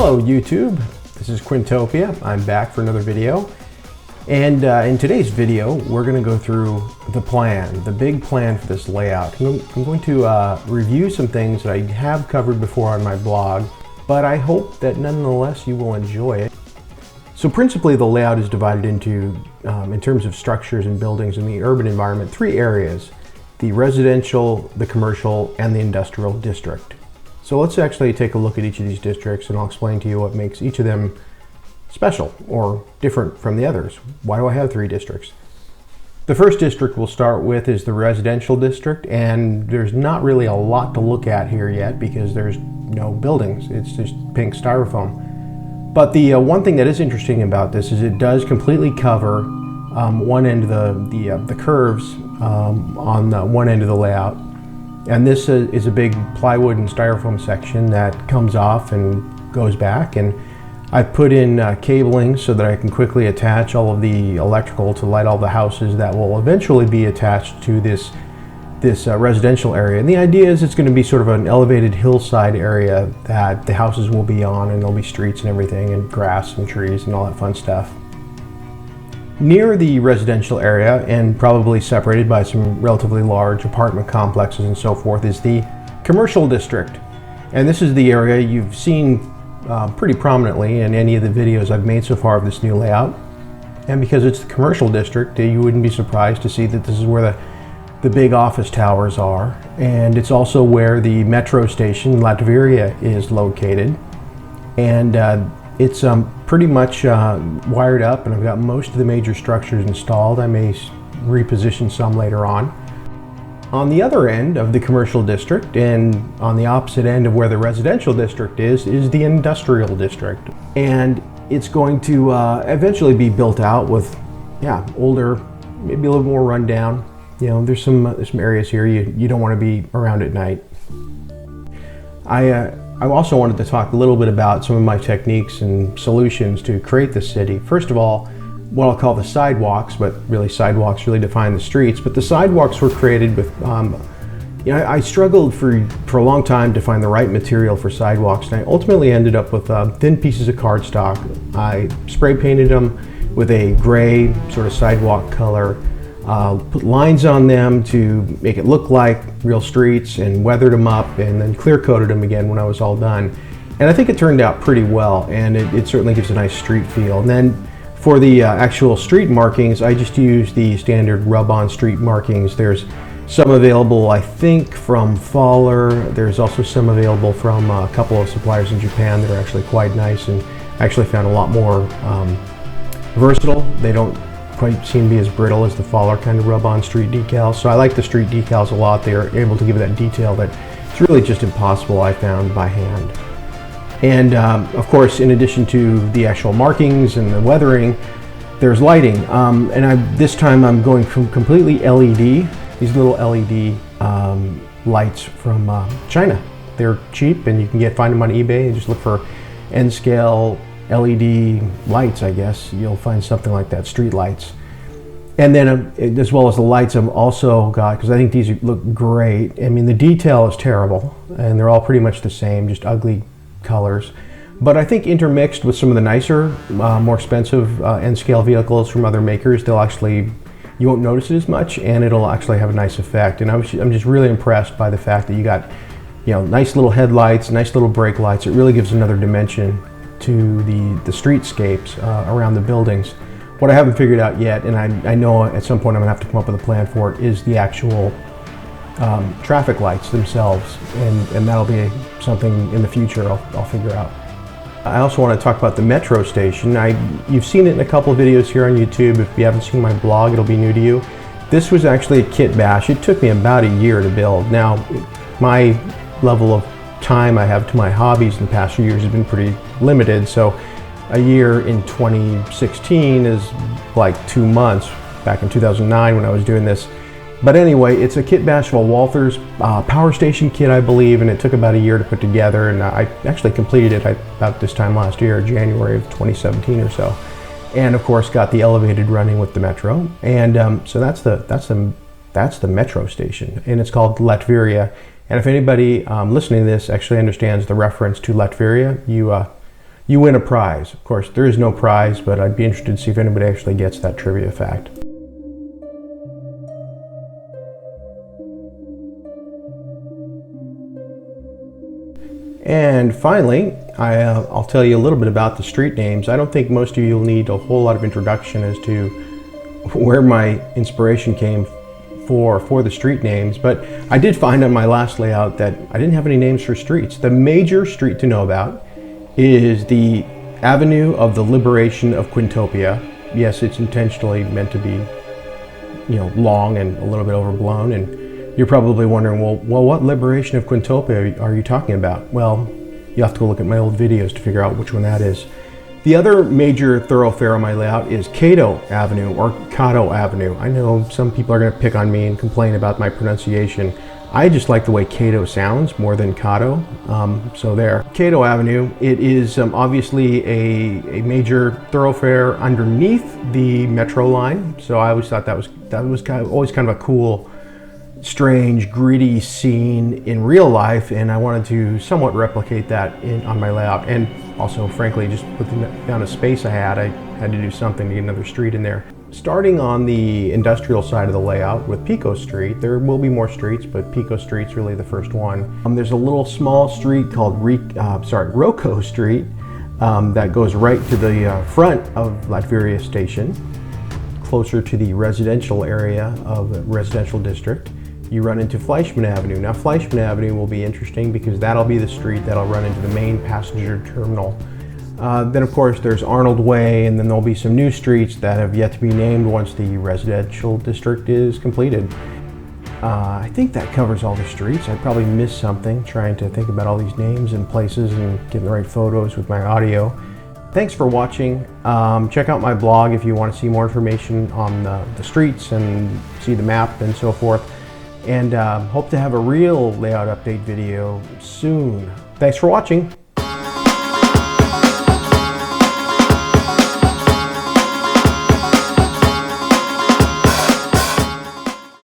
Hello YouTube, this is Quinntopia. I'm back for another video. And in today's video, we're going to go through the plan, the big plan for this layout. I'm going to review some things that I have covered before on my blog, but I hope that nonetheless you will enjoy it. So principally the layout is divided into, in terms of structures and buildings in the urban environment, three areas: the residential, the commercial, and the industrial district. So let's actually take a look at each of these districts and I'll explain to you what makes each of them special or different from the others. Why do I have three districts? The first district we'll start with is the residential district, and there's not really a lot to look at here yet because there's no buildings. It's just pink styrofoam. But the one thing that is interesting about this is it does completely cover one end of the curves on one end of the layout. And this is a big plywood and styrofoam section that comes off and goes back. And I've put in cabling so that I can quickly attach all of the electrical to light all the houses that will eventually be attached to this residential area. And the idea is it's going to be sort of an elevated hillside area that the houses will be on, and there'll be streets and everything, and grass and trees and all that fun stuff. Near the residential area, and probably separated by some relatively large apartment complexes and so forth, is the commercial district. And this is the area you've seen pretty prominently in any of the videos I've made so far of this new layout. And because it's the commercial district, you wouldn't be surprised to see that this is where the big office towers are. And it's also where the metro station, Latveria, is located. And it's pretty much wired up, and I've got most of the major structures installed. I may reposition some later on. On the other end of the commercial district, and on the opposite end of where the residential district is the industrial district. And it's going to eventually be built out with, older, maybe a little more rundown. You know, there's some areas here you don't want to be around at night. I also wanted to talk a little bit about some of my techniques and solutions to create this city. First of all, what I'll call the sidewalks, but really sidewalks really define the streets. But the sidewalks were created with, I struggled for a long time to find the right material for sidewalks, and I ultimately ended up with thin pieces of cardstock. I spray painted them with a gray sort of sidewalk color, put lines on them to make it look like real streets, and weathered them up, and then clear coated them again when I was all done. And I think it turned out pretty well, and it certainly gives a nice street feel. And then for the actual street markings, I just use the standard rub-on street markings. There's some available, I think, from Faller. There's also some available from a couple of suppliers in Japan that are actually quite nice, and I actually found a lot more versatile. They don't quite seem to be as brittle as the Faller kind of rub-on street decals. So I like the street decals a lot. They are able to give it that detail that it's really just impossible, I found, by hand. And of course, in addition to the actual markings and the weathering, there's lighting. This time I'm going from completely LED, these little LED lights from China. They're cheap, and you can find them on eBay, and just look for N-scale LED lights, I guess. You'll find something like that, street lights. And then as well as the lights, I've also got, because I think these look great. I mean, the detail is terrible, and they're all pretty much the same, just ugly colors. But I think intermixed with some of the nicer, more expensive N-scale vehicles from other makers, you won't notice it as much, and it'll actually have a nice effect. And I'm just really impressed by the fact that you got, nice little headlights, nice little brake lights. It really gives another dimension to the streetscapes around the buildings. What I haven't figured out yet, and I know at some point I'm gonna have to come up with a plan for it, is the actual traffic lights themselves, and that'll be something in the future I'll figure out. I also want to talk about the metro station. You've seen it in a couple of videos here on YouTube. If you haven't seen my blog, it'll be new to you. This was actually a kit bash. It took me about a year to build. Now, my level of time I have to my hobbies in the past few years has been pretty limited, so a year in 2016 is like 2 months back in 2009 when I was doing this. But anyway, it's a kit bash of a Walthers power station kit, I believe, and it took about a year to put together, and I actually completed it about this time last year, January of 2017 or so. And of course got the elevated running with the metro. And so that's the metro station, and it's called Latveria. And if anybody listening to this actually understands the reference to Latveria, you you win a prize. Of course, there is no prize, but I'd be interested to see if anybody actually gets that trivia fact. And finally, I'll tell you a little bit about the street names. I don't think most of you will need a whole lot of introduction as to where my inspiration came for the street names, but I did find on my last layout that I didn't have any names for streets. The major street to know about is the Avenue of the Liberation of Quinntopia. Yes, it's intentionally meant to be, long and a little bit overblown, and you're probably wondering, well, what liberation of Quinntopia are you talking about? Well, you have to go look at my old videos to figure out which one that is. The other major thoroughfare on my layout is Cato Avenue, or Cato Avenue. I know some people are going to pick on me and complain about my pronunciation. I just like the way Cato sounds more than Cato, so there. Cato Avenue, it is obviously a major thoroughfare underneath the metro line, so I always thought that was always kind of a cool, strange, gritty scene in real life, and I wanted to somewhat replicate that on my layout. And also, frankly, just with the amount of space I had to do something to get another street in there. Starting on the industrial side of the layout with Pico Street, there will be more streets, but Pico Street's really the first one. There's a little small street called Rocco Street that goes right to the front of Latveria Station, closer to the residential area of the residential district. You run into Fleischmann Avenue. Now, Fleischmann Avenue will be interesting because that'll be the street that'll run into the main passenger terminal. Then, of course, there's Arnold Way, and then there'll be some new streets that have yet to be named once the residential district is completed. I think that covers all the streets. I probably missed something trying to think about all these names and places and getting the right photos with my audio. Thanks for watching. Check out my blog if you want to see more information on the streets and see the map and so forth. And hope to have a real layout update video soon. Thanks for watching.